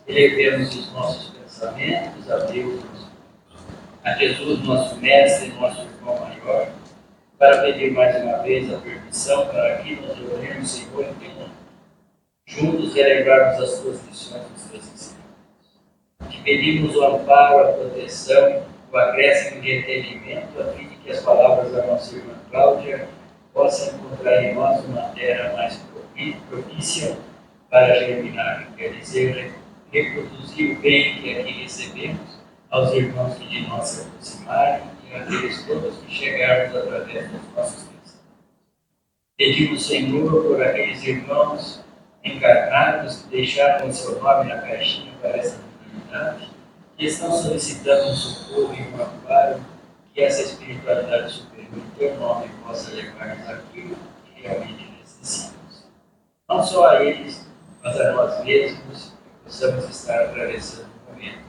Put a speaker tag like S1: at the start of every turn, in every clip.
S1: elevemos os nossos pensamentos a Deus, a Jesus, nosso mestre, nosso irmão maior, para pedir mais uma vez a permissão para que nos reunirmos, Senhor, em teu nome, juntos relembrarmos as tuas lições, os teus ensinamentos. Te pedimos o amparo, a proteção, o acréscimo de entendimento, a fim de que as palavras da nossa irmã Cláudia possam encontrar em nós uma terra mais propícia para germinar, quer dizer, reproduzir o bem que aqui recebemos aos irmãos que de nós se aproximarem e àqueles todos que chegarmos através dos nossos pensamentos. Pedimos, Senhor, por aqueles irmãos encarnados que deixaram o seu nome na caixinha para essa comunidade, que estão solicitando um socorro e um amparo, que essa espiritualidade superior em teu nome possa levar-nos aquilo que realmente necessitamos. Não só a eles, mas a nós mesmos, que possamos estar atravessando um momento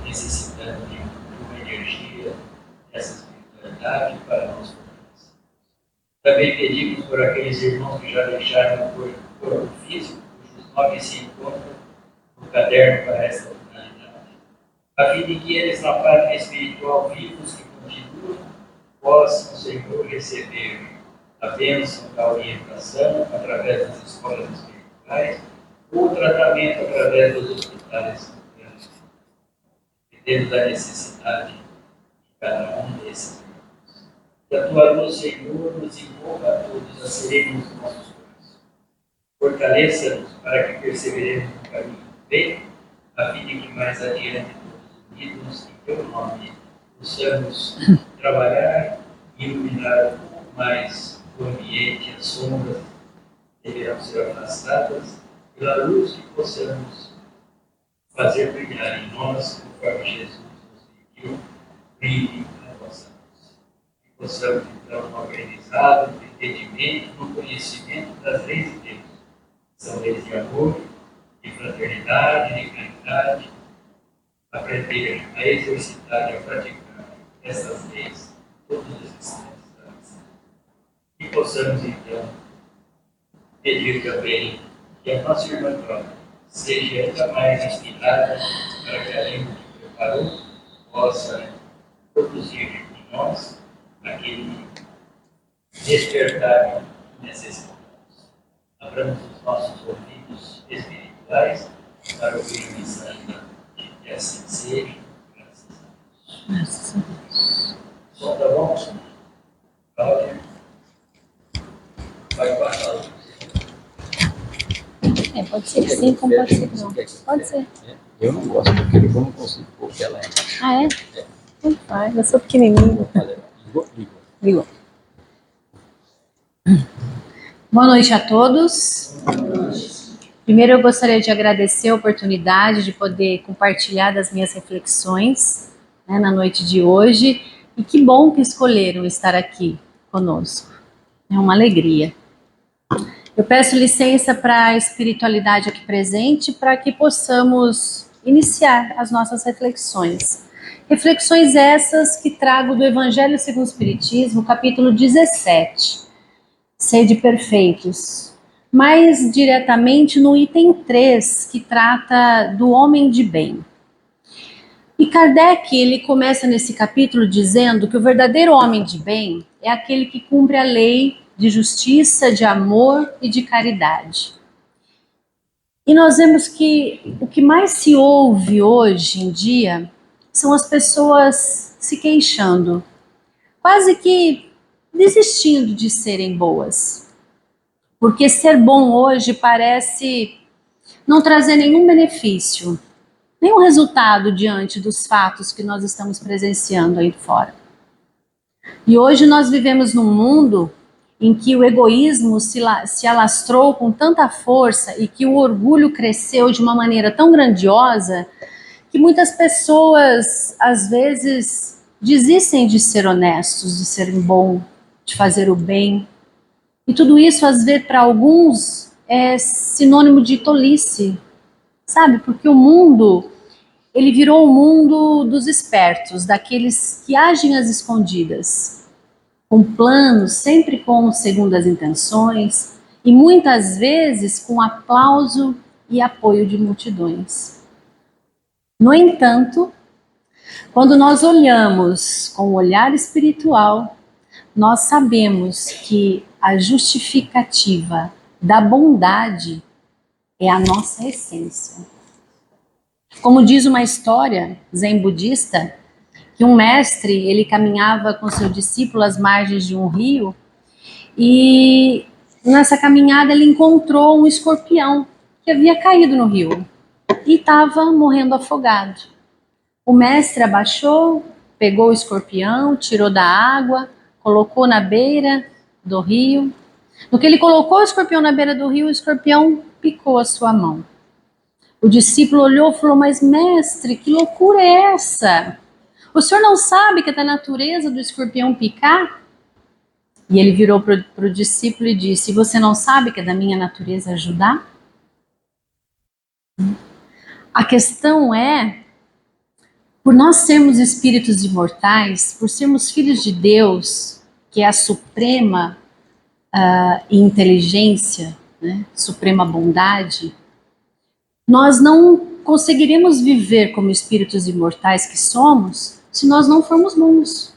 S1: necessitando de uma energia dessa espiritualidade para nós. Também pedimos por aqueles irmãos que já deixaram o corpo físico, cujos nomes se encontram no caderno para esta finalidade, a fim de que eles, na pátria espiritual vivos que continuam, possam, Senhor, receber a bênção da orientação através das escolas espirituais ou o tratamento através dos hospitais, dependendo da necessidade de cada um desses. Que a tua luz, Senhor, nos envolva a todos a serem os nossos corações. Fortaleça-nos para que perseveremos no caminho do bem, a fim de que mais adiante, todos unidos em teu nome, possamos trabalhar e iluminar um pouco mais o ambiente, as sombras deverão ser afastadas pela luz que possamos fazer brilhar em nós, conforme Jesus nos pediu, brilhe a vossa luz. Que possamos, então, no aprendizado, no entendimento, no conhecimento das leis de Deus. São leis de amor, de fraternidade, de caridade, aprender a exercitar e a praticar essas leis, todos os instantes da vida. Que possamos, então, pedir também que a nossa irmã própria seja ainda mais inspirada para que a língua que preparou possa produzir em nós aquele despertar que necessitamos. Abramos os nossos ouvidos espirituais para ouvir a mensagem da noite. Que assim seja, graças a Deus.
S2: Graças a Deus.
S1: O som tá bom? Cláudia? Vai passar o
S2: pode ser sim, como pode ser não. Pode ser.
S3: Eu não gosto daquele, eu não consigo pôr que ela é.
S2: Ah, é? Não faz, eu sou pequenininho. Ligou. Boa noite a todos. Primeiro eu gostaria de agradecer a oportunidade de poder compartilhar das minhas reflexões, né, na noite de hoje. E que bom que escolheram estar aqui conosco. É uma alegria. Eu peço licença para a espiritualidade aqui presente para que possamos iniciar as nossas reflexões. Reflexões essas que trago do Evangelho segundo o Espiritismo, capítulo 17, Sede perfeitos. Mais diretamente no item 3, que trata do homem de bem. E Kardec, ele começa nesse capítulo dizendo que o verdadeiro homem de bem é aquele que cumpre a lei de justiça, de amor e de caridade. E nós vemos que o que mais se ouve hoje em dia são as pessoas se queixando, quase que desistindo de serem boas. Porque ser bom hoje parece não trazer nenhum benefício, nenhum resultado diante dos fatos que nós estamos presenciando aí fora. E hoje nós vivemos num mundo em que o egoísmo se alastrou com tanta força e que o orgulho cresceu de uma maneira tão grandiosa que muitas pessoas, às vezes, desistem de ser honestos, de ser bom, de fazer o bem. E tudo isso, às vezes, para alguns, é sinônimo de tolice, sabe? Porque o mundo, ele virou o mundo dos espertos, daqueles que agem às escondidas, com planos, sempre com segundas intenções, e muitas vezes com aplauso e apoio de multidões. No entanto, quando nós olhamos com o olhar espiritual, nós sabemos que a justificativa da bondade é a nossa essência. Como diz uma história zen budista, que um mestre, ele caminhava com seu discípulo às margens de um rio e nessa caminhada ele encontrou um escorpião que havia caído no rio e estava morrendo afogado. O mestre abaixou, pegou o escorpião, tirou da água, colocou na beira do rio. No que ele colocou o escorpião na beira do rio, o escorpião picou a sua mão. O discípulo olhou e falou: mas mestre, que loucura é essa? O senhor não sabe que é da natureza do escorpião picar? E ele virou para o discípulo e disse: você não sabe que é da minha natureza ajudar? A questão é, por nós sermos espíritos imortais, por sermos filhos de Deus, que é a suprema inteligência, né, suprema bondade, nós não conseguiremos viver como espíritos imortais que somos se nós não formos bons.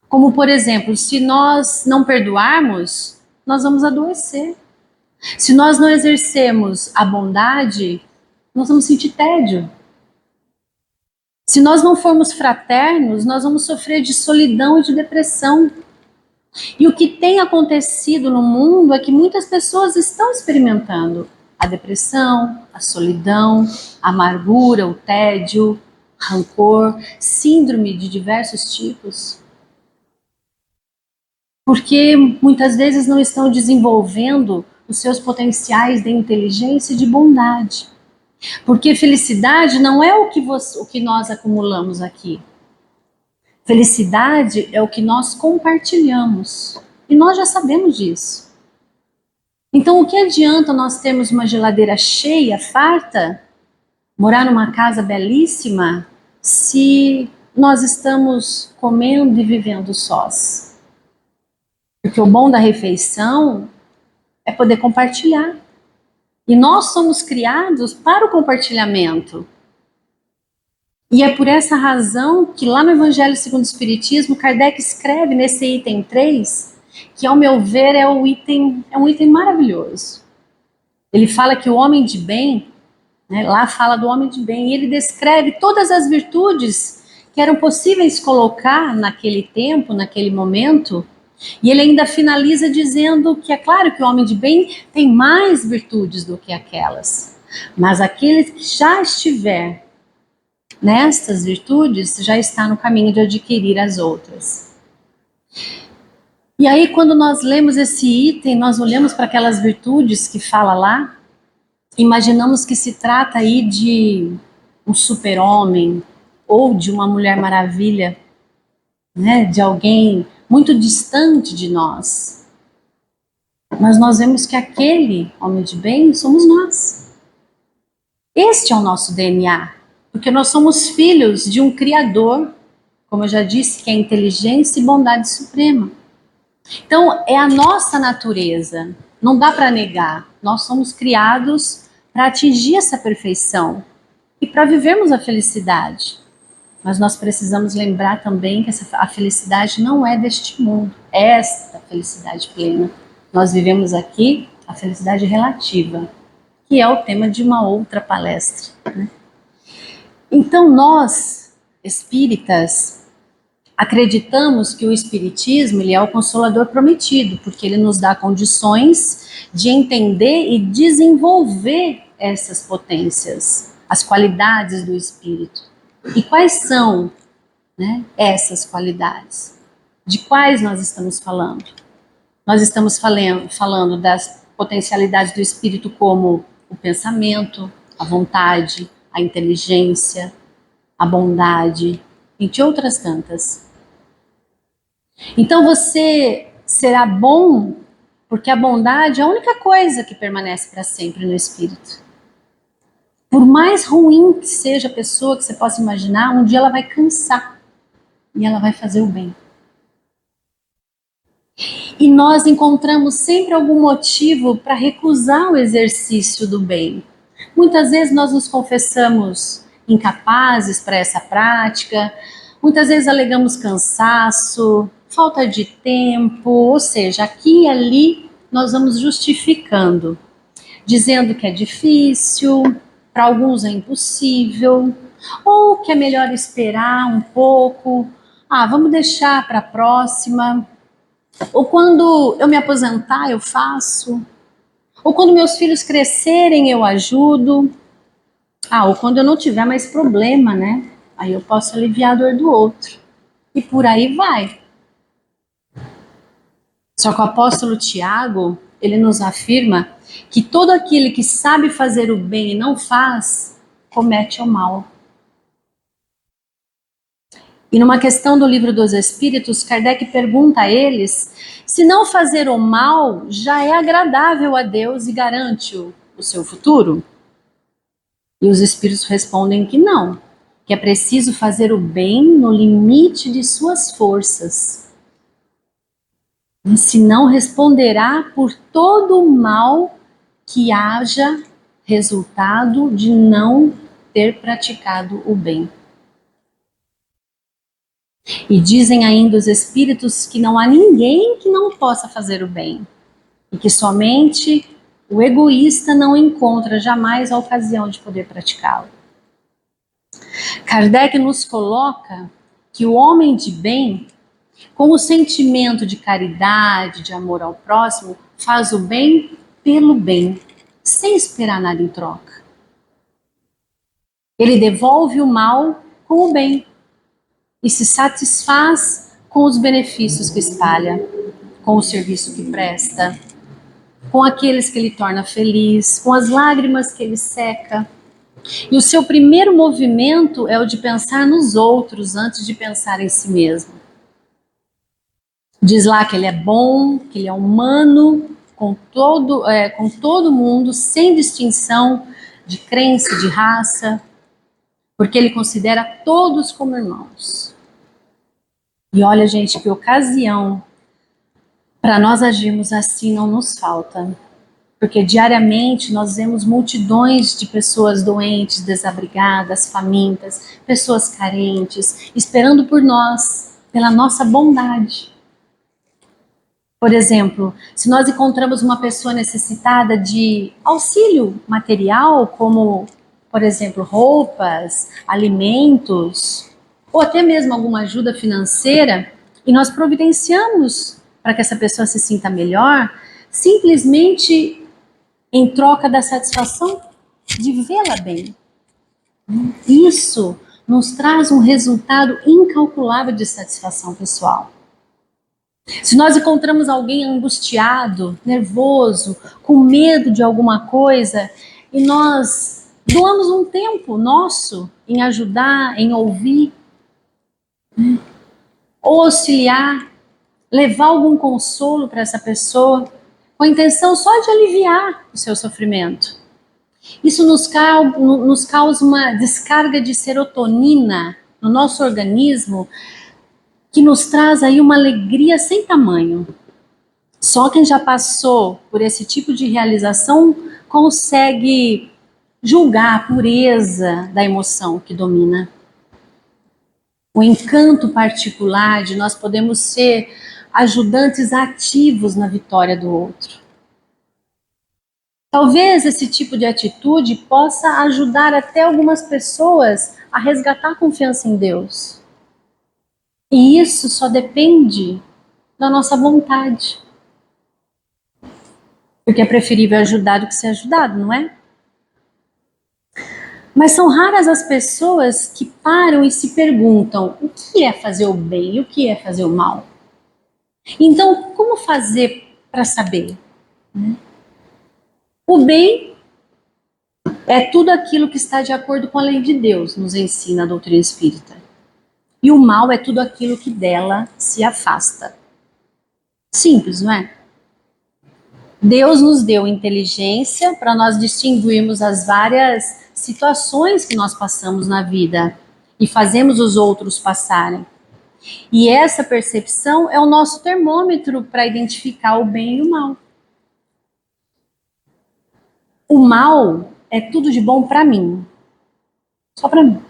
S2: Como, por exemplo, se nós não perdoarmos, nós vamos adoecer. Se nós não exercermos a bondade, nós vamos sentir tédio. Se nós não formos fraternos, nós vamos sofrer de solidão e de depressão. E o que tem acontecido no mundo é que muitas pessoas estão experimentando a depressão, a solidão, a amargura, o tédio, rancor, síndrome de diversos tipos. Porque muitas vezes não estão desenvolvendo os seus potenciais de inteligência e de bondade. Porque felicidade não é o que nós acumulamos aqui. Felicidade é o que nós compartilhamos. E nós já sabemos disso. Então, o que adianta nós termos uma geladeira cheia, farta, morar numa casa belíssima, se nós estamos comendo e vivendo sós? Porque o bom da refeição é poder compartilhar. E nós somos criados para o compartilhamento. E é por essa razão que lá no Evangelho segundo o Espiritismo, Kardec escreve nesse item 3, que ao meu ver é um item maravilhoso. Ele fala que o homem de bem, né, lá fala do homem de bem, e ele descreve todas as virtudes que eram possíveis colocar naquele tempo, naquele momento, e ele ainda finaliza dizendo que é claro que o homem de bem tem mais virtudes do que aquelas, mas aquele que já estiver nestas virtudes já está no caminho de adquirir as outras. E aí, quando nós lemos esse item, nós olhamos para aquelas virtudes que fala lá, imaginamos que se trata aí de um super-homem ou de uma Mulher Maravilha, né, de alguém muito distante de nós. Mas nós vemos que aquele homem de bem somos nós. Este é o nosso DNA, porque nós somos filhos de um Criador, como eu já disse, que é inteligência e bondade suprema. Então, é a nossa natureza, não dá para negar. Nós somos criados para atingir essa perfeição e para vivermos a felicidade. Mas nós precisamos lembrar também que a felicidade não é deste mundo, é esta felicidade plena. Nós vivemos aqui a felicidade relativa, que é o tema de uma outra palestra, né? Então nós, espíritas, acreditamos que o espiritismo ele é o consolador prometido, porque ele nos dá condições de entender e desenvolver essas potências, as qualidades do espírito. E quais são, né, essas qualidades? De quais nós estamos falando? Nós estamos falando das potencialidades do espírito como o pensamento, a vontade, a inteligência, a bondade, entre outras tantas. Então você será bom porque a bondade é a única coisa que permanece para sempre no espírito. Por mais ruim que seja a pessoa que você possa imaginar, um dia ela vai cansar e ela vai fazer o bem. E nós encontramos sempre algum motivo para recusar o exercício do bem. Muitas vezes nós nos confessamos incapazes para essa prática, muitas vezes alegamos cansaço, falta de tempo, ou seja, aqui e ali nós vamos justificando, dizendo que é difícil, para alguns é impossível, ou que é melhor esperar um pouco, vamos deixar para a próxima, ou quando eu me aposentar eu faço, ou quando meus filhos crescerem eu ajudo, ou quando eu não tiver mais problema, né? Aí eu posso aliviar a dor do outro. E por aí vai. Só que o apóstolo Tiago, ele nos afirma que todo aquele que sabe fazer o bem e não faz, comete o mal. E numa questão do Livro dos Espíritos, Kardec pergunta a eles se não fazer o mal já é agradável a Deus e garante o seu futuro. E os Espíritos respondem que não, que é preciso fazer o bem no limite de suas forças. E senão responderá por todo o mal que haja resultado de não ter praticado o bem. E dizem ainda os espíritos que não há ninguém que não possa fazer o bem, e que somente o egoísta não encontra jamais a ocasião de poder praticá-lo. Kardec nos coloca que o homem de bem, com o sentimento de caridade, de amor ao próximo, faz o bem pelo bem, sem esperar nada em troca. Ele devolve o mal com o bem e se satisfaz com os benefícios que espalha, com o serviço que presta, com aqueles que ele torna feliz, com as lágrimas que ele seca. E o seu primeiro movimento é o de pensar nos outros antes de pensar em si mesmo. Diz lá que ele é bom, que ele é humano, com todo mundo, sem distinção de crença, de raça, porque ele considera todos como irmãos. E olha, gente, que ocasião para nós agirmos assim não nos falta. Porque diariamente nós vemos multidões de pessoas doentes, desabrigadas, famintas, pessoas carentes, esperando por nós, pela nossa bondade. Por exemplo, se nós encontramos uma pessoa necessitada de auxílio material, como, por exemplo, roupas, alimentos, ou até mesmo alguma ajuda financeira, e nós providenciamos para que essa pessoa se sinta melhor, simplesmente em troca da satisfação de vê-la bem. Isso nos traz um resultado incalculável de satisfação pessoal. Se nós encontramos alguém angustiado, nervoso, com medo de alguma coisa, e nós doamos um tempo nosso em ajudar, em ouvir, ou auxiliar, levar algum consolo para essa pessoa, com a intenção só de aliviar o seu sofrimento. Isso nos causa uma descarga de serotonina no nosso organismo, que nos traz aí uma alegria sem tamanho. Só quem já passou por esse tipo de realização consegue julgar a pureza da emoção que domina. O encanto particular de nós podemos ser ajudantes ativos na vitória do outro. Talvez esse tipo de atitude possa ajudar até algumas pessoas a resgatar a confiança em Deus. E isso só depende da nossa vontade. Porque é preferível ajudar do que ser ajudado, não é? Mas são raras as pessoas que param e se perguntam o que é fazer o bem e o que é fazer o mal. Então, como fazer para saber? O bem é tudo aquilo que está de acordo com a lei de Deus, nos ensina a doutrina espírita. E o mal é tudo aquilo que dela se afasta. Simples, não é? Deus nos deu inteligência para nós distinguirmos as várias situações que nós passamos na vida e fazemos os outros passarem. E essa percepção é o nosso termômetro para identificar o bem e o mal. O mal é tudo de bom para mim. Só para mim.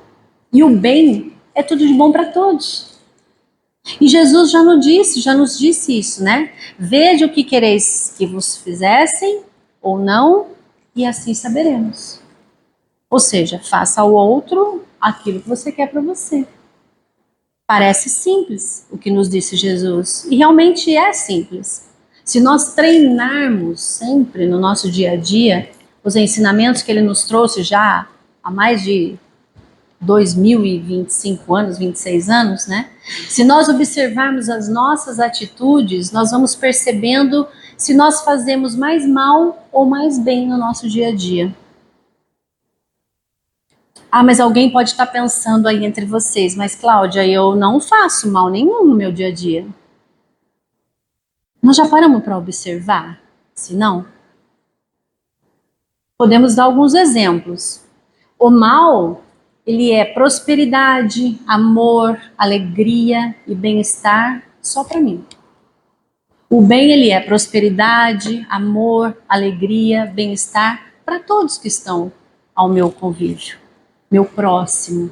S2: E o bem é tudo de bom para todos. E Jesus já nos disse isso, né? Veja o que quereis que vos fizessem ou não, e assim saberemos. Ou seja, faça ao outro aquilo que você quer para você. Parece simples o que nos disse Jesus, e realmente é simples. Se nós treinarmos sempre no nosso dia a dia os ensinamentos que ele nos trouxe já há mais de 2025 anos, 26 anos, né? Se nós observarmos as nossas atitudes, nós vamos percebendo se nós fazemos mais mal ou mais bem no nosso dia a dia. Ah, mas alguém pode estar pensando aí entre vocês, mas Cláudia, eu não faço mal nenhum no meu dia a dia. Nós já paramos para observar? Se não, podemos dar alguns exemplos. O mal, ele é prosperidade, amor, alegria e bem-estar só para mim. O bem, ele é prosperidade, amor, alegria, bem-estar para todos que estão ao meu convívio, meu próximo.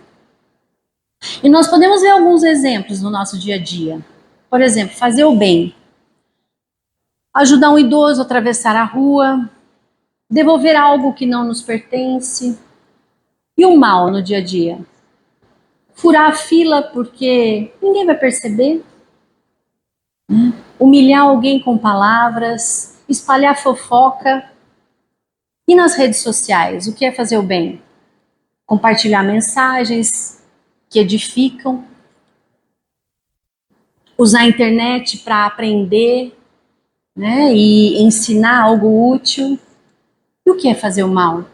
S2: E nós podemos ver alguns exemplos no nosso dia a dia. Por exemplo, fazer o bem. Ajudar um idoso a atravessar a rua, devolver algo que não nos pertence. E o mal no dia a dia? Furar a fila porque ninguém vai perceber. Humilhar alguém com palavras, espalhar fofoca. E nas redes sociais, o que é fazer o bem? Compartilhar mensagens que edificam, usar a internet para aprender, né, e ensinar algo útil. E o que é fazer o mal?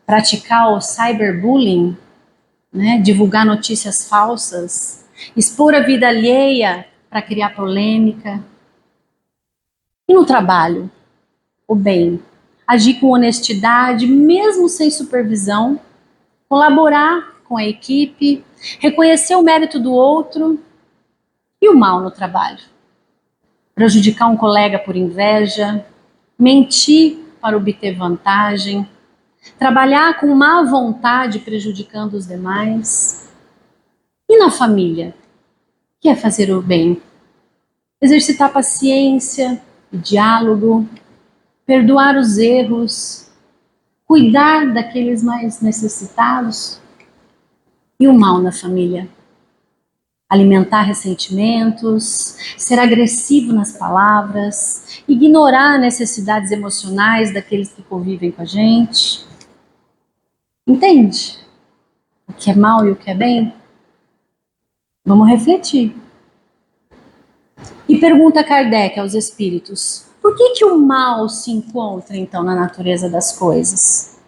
S2: Praticar o cyberbullying, né, divulgar notícias falsas, expor a vida alheia para criar polêmica. E no trabalho, o bem, agir com honestidade, mesmo sem supervisão, colaborar com a equipe, reconhecer o mérito do outro. E o mal no trabalho, prejudicar um colega por inveja, mentir para obter vantagem, trabalhar com má vontade prejudicando os demais. E na família, o que é fazer o bem? Exercitar paciência e diálogo, perdoar os erros, cuidar daqueles mais necessitados. E o mal na família? Alimentar ressentimentos, ser agressivo nas palavras, ignorar necessidades emocionais daqueles que convivem com a gente. Entende? O que é mal e o que é bem? Vamos refletir. E pergunta Kardec aos espíritos: por que o mal se encontra então na natureza das coisas?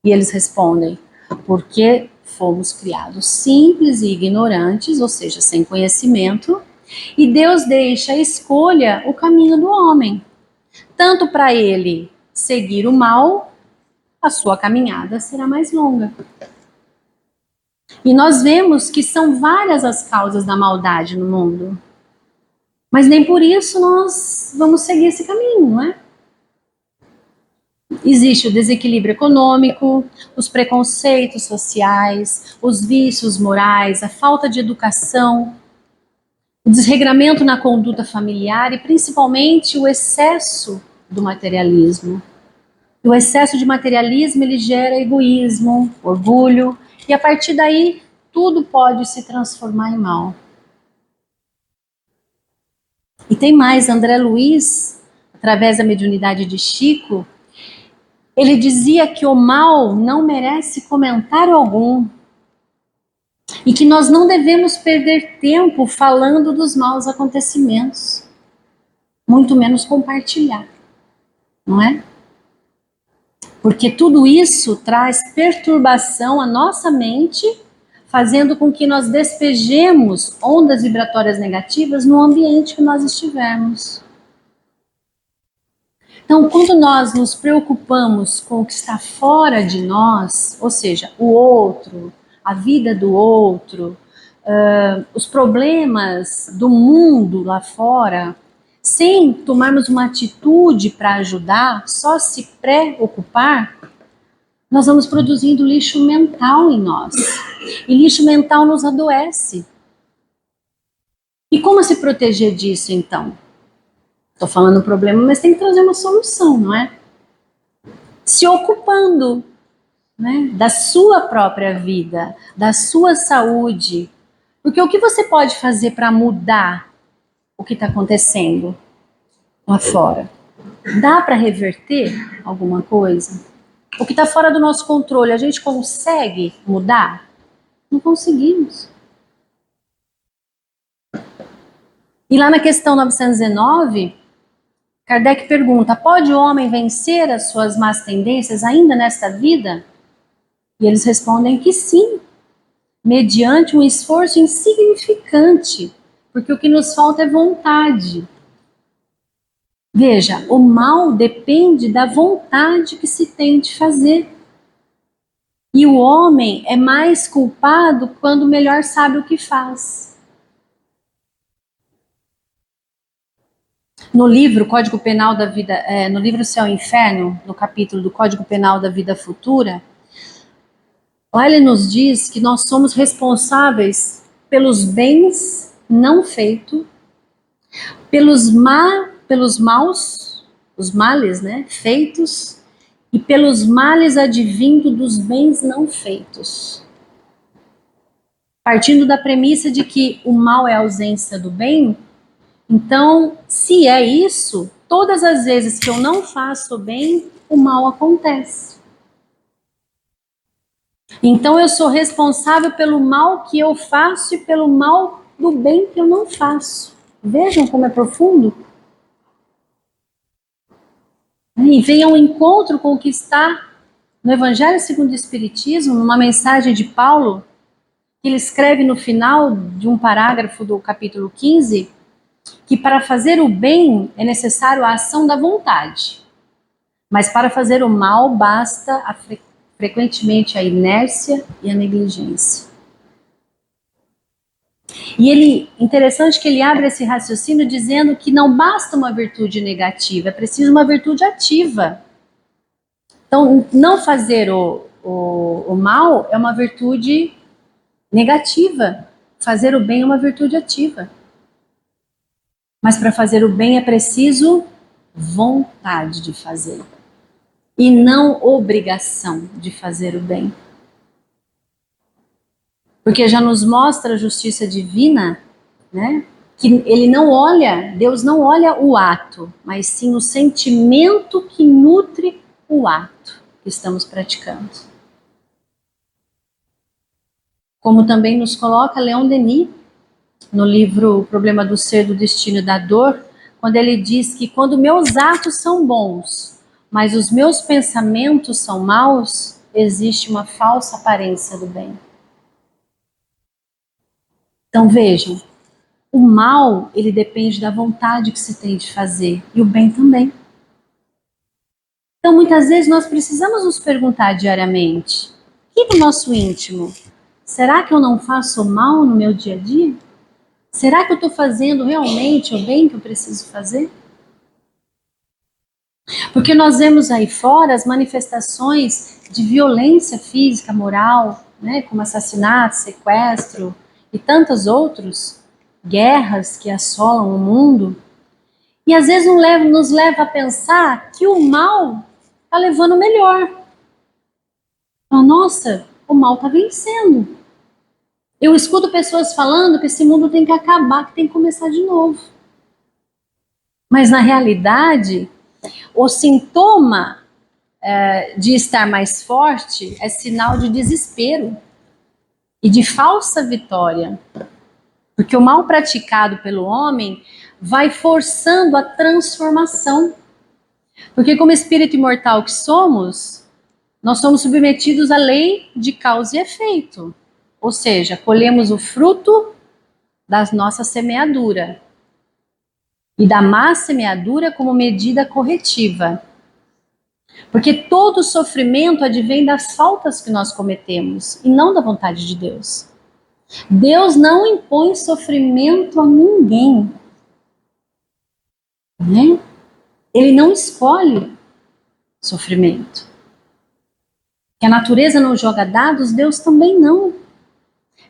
S2: E eles respondem: porque fomos criados simples e ignorantes, ou seja, sem conhecimento, e Deus deixa a escolha o caminho do homem, tanto para ele seguir o mal, a sua caminhada será mais longa. E nós vemos que são várias as causas da maldade no mundo, mas nem por isso nós vamos seguir esse caminho, não é? Existe o desequilíbrio econômico, os preconceitos sociais, os vícios morais, a falta de educação, o desregramento na conduta familiar e principalmente o excesso do materialismo. E o excesso de materialismo, ele gera egoísmo, orgulho, e a partir daí tudo pode se transformar em mal. E tem mais, André Luiz, através da mediunidade de Chico, ele dizia que o mal não merece comentário algum e que nós não devemos perder tempo falando dos maus acontecimentos, muito menos compartilhar, não é? Porque tudo isso traz perturbação à nossa mente, fazendo com que nós despejemos ondas vibratórias negativas no ambiente que nós estivermos. Então, quando nós nos preocupamos com o que está fora de nós, ou seja, o outro, a vida do outro, os problemas do mundo lá fora, sem tomarmos uma atitude para ajudar, só se preocupar, nós vamos produzindo lixo mental em nós. E lixo mental nos adoece. E como se proteger disso, então? Estou falando um problema, mas tem que trazer uma solução, não é? Se ocupando, né, da sua própria vida, da sua saúde. Porque o que você pode fazer para mudar o que está acontecendo lá fora? Dá para reverter alguma coisa? O que está fora do nosso controle, a gente consegue mudar? Não conseguimos. E lá na questão 919, Kardec pergunta: pode o homem vencer as suas más tendências ainda nesta vida? E eles respondem que sim, mediante um esforço insignificante, porque o que nos falta é vontade. Veja, o mal depende da vontade que se tem de fazer. E o homem é mais culpado quando melhor sabe o que faz. No livro Código Penal da Vida, no livro Céu e Inferno, no capítulo do Código Penal da Vida Futura, lá ele nos diz que nós somos responsáveis pelos bens não feitos, pelos maus, os males, né, feitos, e pelos males advindos dos bens não feitos. Partindo da premissa de que o mal é a ausência do bem, então, se é isso, todas as vezes que eu não faço o bem, o mal acontece. Então eu sou responsável pelo mal que eu faço e pelo mal do bem que eu não faço. Vejam como é profundo. E vem ao encontro com o que está no Evangelho segundo o Espiritismo, numa mensagem de Paulo, que ele escreve no final de um parágrafo do capítulo 15, que para fazer o bem é necessário a ação da vontade, mas para fazer o mal basta frequentemente a inércia e a negligência. E ele, interessante que ele abre esse raciocínio dizendo que não basta uma virtude negativa, é preciso uma virtude ativa. Então, não fazer o mal é uma virtude negativa, fazer o bem é uma virtude ativa. Mas para fazer o bem é preciso vontade de fazer e não obrigação de fazer o bem. Porque já nos mostra a justiça divina, né? Que ele não olha, Deus não olha o ato, mas sim o sentimento que nutre o ato que estamos praticando. Como também nos coloca Leon Denis, no livro O Problema do Ser, do Destino e da Dor, quando ele diz que quando meus atos são bons, mas os meus pensamentos são maus, existe uma falsa aparência do bem. Então vejam, o mal, ele depende da vontade que se tem de fazer, e o bem também. Então muitas vezes nós precisamos nos perguntar diariamente, e no nosso íntimo, será que eu não faço mal no meu dia a dia? Será que eu estou fazendo realmente o bem que eu preciso fazer? Porque nós vemos aí fora as manifestações de violência física, moral, né, como assassinato, sequestro e tantos outros, guerras que assolam o mundo. E às vezes nos leva a pensar que o mal está levando o melhor. Nossa, o mal está vencendo. Eu escuto pessoas falando que esse mundo tem que acabar, que tem que começar de novo. Mas na realidade, o sintoma de estar mais forte é sinal de desespero e de falsa vitória. Porque o mal praticado pelo homem vai forçando a transformação. Porque como espírito imortal que somos, nós somos submetidos à lei de causa e efeito. Ou seja, colhemos o fruto da nossa semeadura. E da má semeadura como medida corretiva. Porque todo sofrimento advém das faltas que nós cometemos e não da vontade de Deus. Deus não impõe sofrimento a ninguém. Né? Ele não escolhe sofrimento. Que a natureza não joga dados, Deus também não.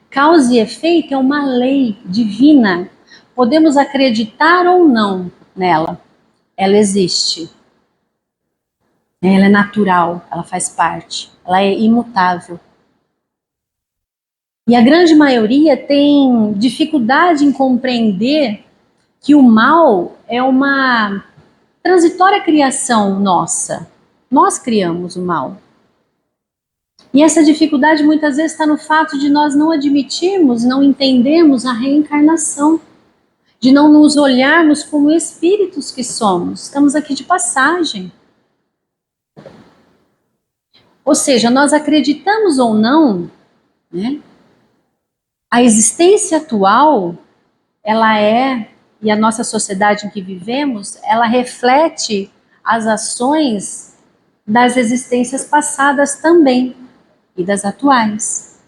S2: Causa e efeito é uma lei divina. Podemos acreditar ou não nela. Ela existe. Ela é natural, ela faz parte. Ela é imutável. E a grande maioria tem dificuldade em compreender que o mal é uma transitória criação nossa. Nós criamos o mal. E essa dificuldade muitas vezes está no fato de nós não admitirmos, não entendermos a reencarnação, de não nos olharmos como espíritos que somos. Estamos aqui de passagem. Ou seja, nós acreditamos ou não, né? A existência atual, ela é, e a nossa sociedade em que vivemos, ela reflete as ações das existências passadas também e das atuais.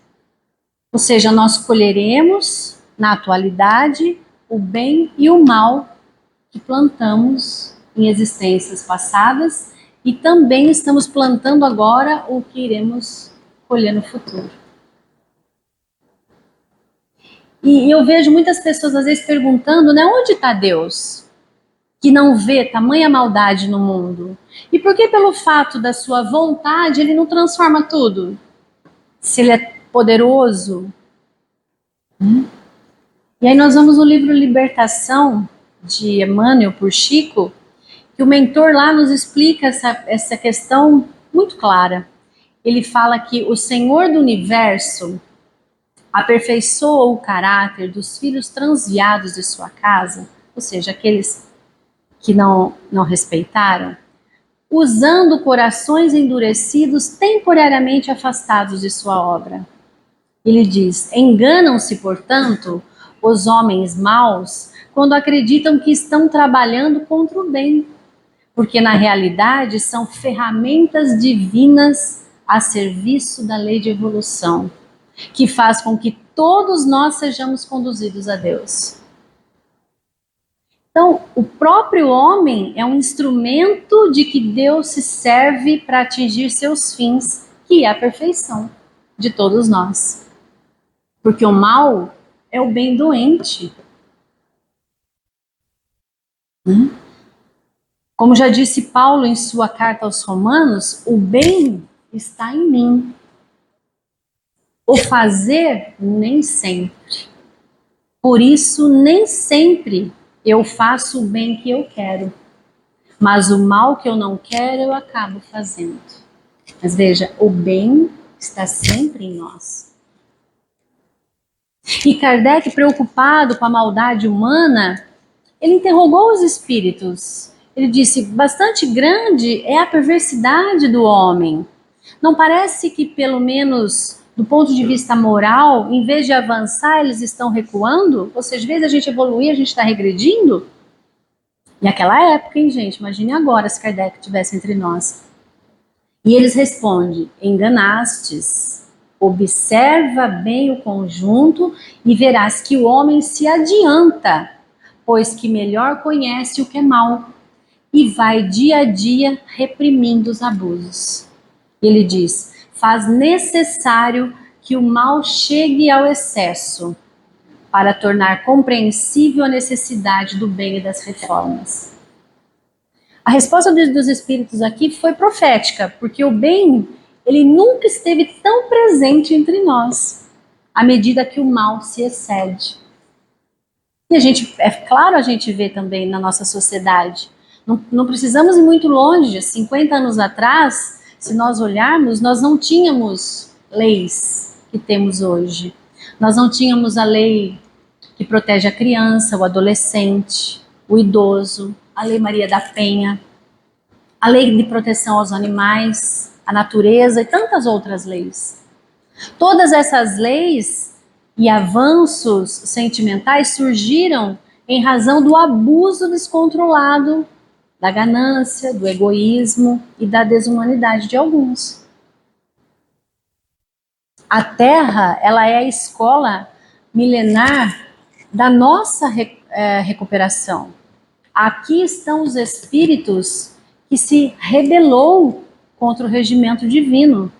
S2: Ou seja, nós colheremos na atualidade o bem e o mal que plantamos em existências passadas e também estamos plantando agora o que iremos colher no futuro. E eu vejo muitas pessoas às vezes perguntando, né, onde está Deus? Que não vê tamanha maldade no mundo. E por que pelo fato da sua vontade ele não transforma tudo? Se ele é poderoso. E aí nós vamos no livro Libertação, de Emmanuel por Chico, que o mentor lá nos explica essa questão muito clara. Ele fala que o Senhor do Universo aperfeiçoa o caráter dos filhos transviados de sua casa, ou seja, aqueles que não respeitaram, usando corações endurecidos temporariamente afastados de sua obra. Ele diz: enganam-se, portanto, os homens maus quando acreditam que estão trabalhando contra o bem, porque na realidade são ferramentas divinas a serviço da lei de evolução, que faz com que todos nós sejamos conduzidos a Deus. Então, o próprio homem é um instrumento de que Deus se serve para atingir seus fins, que é a perfeição de todos nós. Porque o mal é o bem doente. Como já disse Paulo em sua carta aos Romanos, o bem está em mim. O fazer, nem sempre. Por isso, nem sempre eu faço o bem que eu quero. Mas o mal que eu não quero, eu acabo fazendo. Mas veja, o bem está sempre em nós. E Kardec, preocupado com a maldade humana, ele interrogou os espíritos. Ele disse: bastante grande é a perversidade do homem. Não parece que, pelo menos do ponto de vista moral, em vez de avançar, eles estão recuando? Ou seja, em vez de a gente evoluir, a gente está regredindo? Naquela época, hein, gente? Imagine agora se Kardec estivesse entre nós. E eles respondem: enganastes. Observa bem o conjunto e verás que o homem se adianta, pois que melhor conhece o que é mal e vai dia a dia reprimindo os abusos. Ele diz: faz necessário que o mal chegue ao excesso para tornar compreensível a necessidade do bem e das reformas. A resposta dos espíritos aqui foi profética, porque o bem, ele nunca esteve tão presente entre nós, à medida que o mal se excede. E a gente, é claro, a gente vê também na nossa sociedade. Não precisamos ir muito longe. 50 anos atrás, se nós olharmos, nós não tínhamos leis que temos hoje. Nós não tínhamos a lei que protege a criança, o adolescente, o idoso, a Lei Maria da Penha, a lei de proteção aos animais, a natureza e tantas outras leis. Todas essas leis e avanços sentimentais surgiram em razão do abuso descontrolado, da ganância, do egoísmo e da desumanidade de alguns. A Terra, ela é a escola milenar da nossa recuperação. Aqui estão os espíritos que se rebelou contra o regimento divino.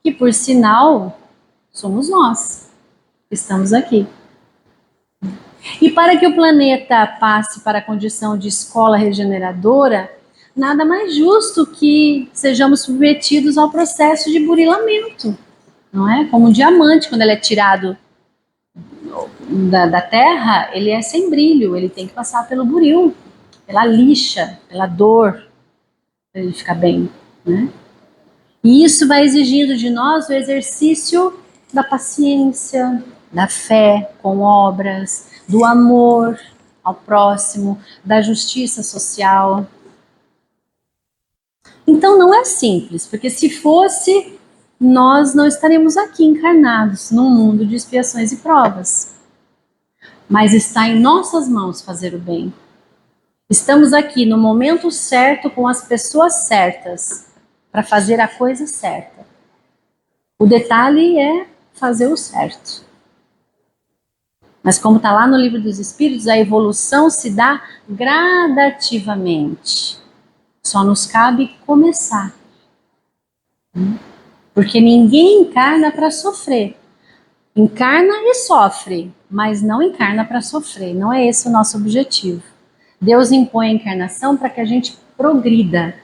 S2: que por sinal somos nós que estamos aqui. E para que o planeta passe para a condição de escola regeneradora, nada mais justo que sejamos submetidos ao processo de burilamento, não é? Como um diamante, quando ele é tirado da terra, ele é sem brilho, ele tem que passar pelo buril, pela lixa, pela dor, para ele ficar bem, né? E isso vai exigindo de nós o exercício da paciência, da fé com obras, do amor ao próximo, da justiça social. Então não é simples, porque se fosse, nós não estaríamos aqui encarnados num mundo de expiações e provas. Mas está em nossas mãos fazer o bem. Estamos aqui no momento certo, com as pessoas certas, para fazer a coisa certa. O detalhe é fazer o certo. Mas como está lá no Livro dos Espíritos, a evolução se dá gradativamente. Só nos cabe começar. Porque ninguém encarna para sofrer. Encarna e sofre, mas não encarna para sofrer. Não é esse o nosso objetivo. Deus impõe a encarnação para que a gente progrida.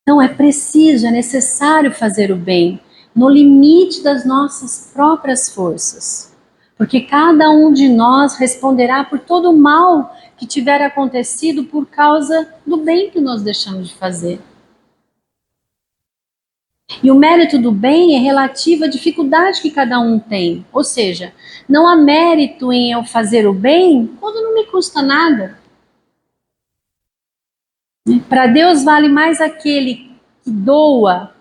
S2: Então é preciso, é necessário fazer o bem no limite das nossas próprias forças. Porque cada um de nós responderá por todo o mal que tiver acontecido por causa do bem que nós deixamos de fazer. E o mérito do bem é relativo à dificuldade que cada um tem. Ou seja, não há mérito em eu fazer o bem quando não me custa nada. Para Deus vale mais aquele que doa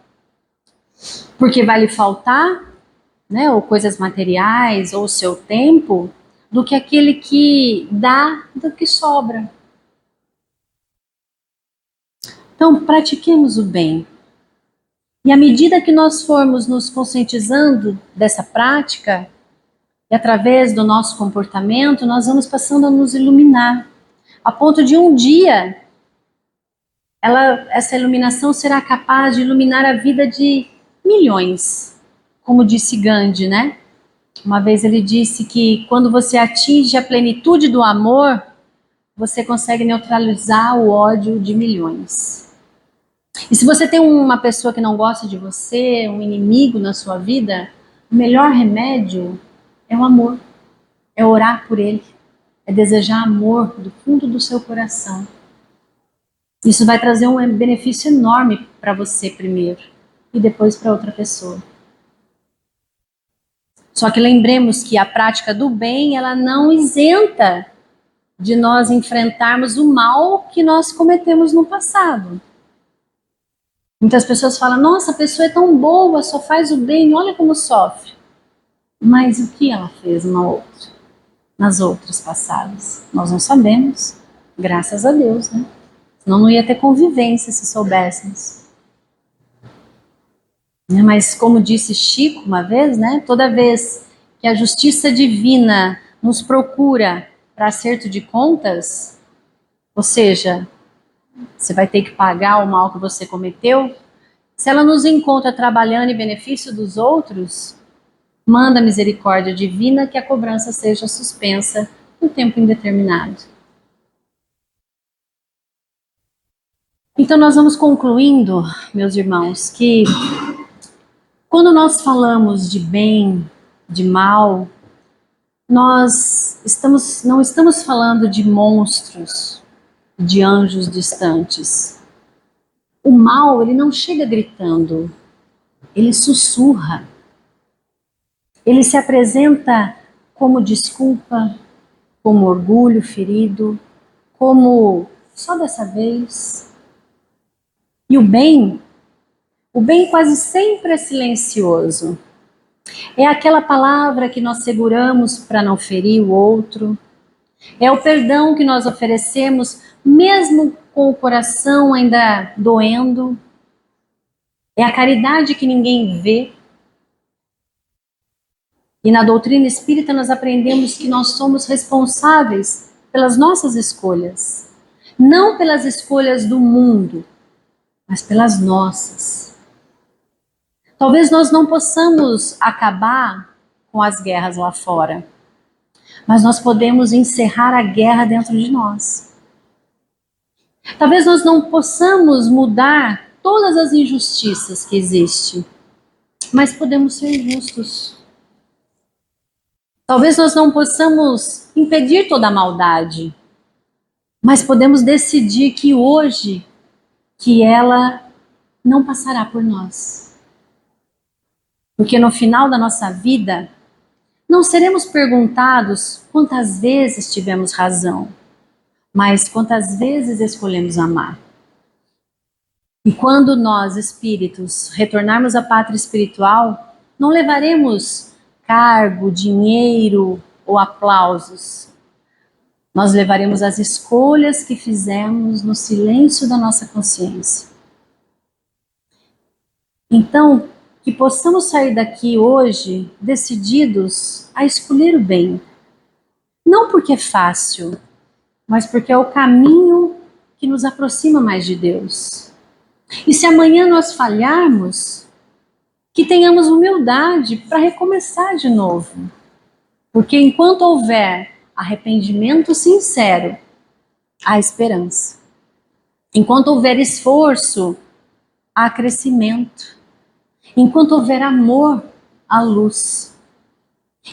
S2: porque vai lhe faltar, né, ou coisas materiais, ou o seu tempo, do que aquele que dá do que sobra. Então, pratiquemos o bem. E à medida que nós formos nos conscientizando dessa prática, e através do nosso comportamento, nós vamos passando a nos iluminar, a ponto de um dia, essa iluminação será capaz de iluminar a vida de milhões, como disse Gandhi, né? Uma vez ele disse que quando você atinge a plenitude do amor, você consegue neutralizar o ódio de milhões. E se você tem uma pessoa que não gosta de você, um inimigo na sua vida, o melhor remédio é o amor. É orar por ele. É desejar amor do fundo do seu coração. Isso vai trazer um benefício enorme para você primeiro e depois para outra pessoa. Só que lembremos que a prática do bem, ela não isenta de nós enfrentarmos o mal que nós cometemos no passado. Muitas pessoas falam, nossa, a pessoa é tão boa, só faz o bem, olha como sofre. Mas o que ela fez nas outras passadas? Nós não sabemos, graças a Deus, né? Senão não ia ter convivência se soubéssemos. Mas como disse Chico uma vez, né? Toda vez que a justiça divina nos procura para acerto de contas, ou seja, você vai ter que pagar o mal que você cometeu, se ela nos encontra trabalhando em benefício dos outros, manda a misericórdia divina que a cobrança seja suspensa por tempo indeterminado. Então nós vamos concluindo, meus irmãos, que quando nós falamos de bem, de mal, nós não estamos falando de monstros, de anjos distantes. O mal, ele não chega gritando, ele sussurra. Ele se apresenta como desculpa, como orgulho ferido, como só dessa vez. E o bem quase sempre é silencioso. É aquela palavra que nós seguramos para não ferir o outro. É o perdão que nós oferecemos, mesmo com o coração ainda doendo. É a caridade que ninguém vê. E na doutrina espírita nós aprendemos que nós somos responsáveis pelas nossas escolhas. Não pelas escolhas do mundo, mas pelas nossas. Talvez nós não possamos acabar com as guerras lá fora, mas nós podemos encerrar a guerra dentro de nós. Talvez nós não possamos mudar todas as injustiças que existem, mas podemos ser justos. Talvez nós não possamos impedir toda a maldade, mas podemos decidir que hoje, que ela não passará por nós. Porque no final da nossa vida, não seremos perguntados quantas vezes tivemos razão, mas quantas vezes escolhemos amar. E quando nós, espíritos, retornarmos à pátria espiritual, não levaremos cargo, dinheiro ou aplausos. Nós levaremos as escolhas que fizemos no silêncio da nossa consciência. Então, que possamos sair daqui hoje decididos a escolher o bem. Não porque é fácil, mas porque é o caminho que nos aproxima mais de Deus. E se amanhã nós falharmos, que tenhamos humildade para recomeçar de novo. Porque enquanto houver arrependimento sincero, há esperança. Enquanto houver esforço, há crescimento. Enquanto houver amor, há luz.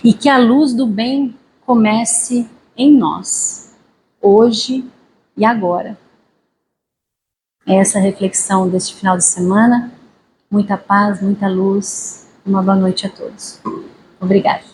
S2: E que a luz do bem comece em nós, hoje e agora. É essa reflexão deste final de semana. Muita paz, muita luz. Uma boa noite a todos. Obrigada.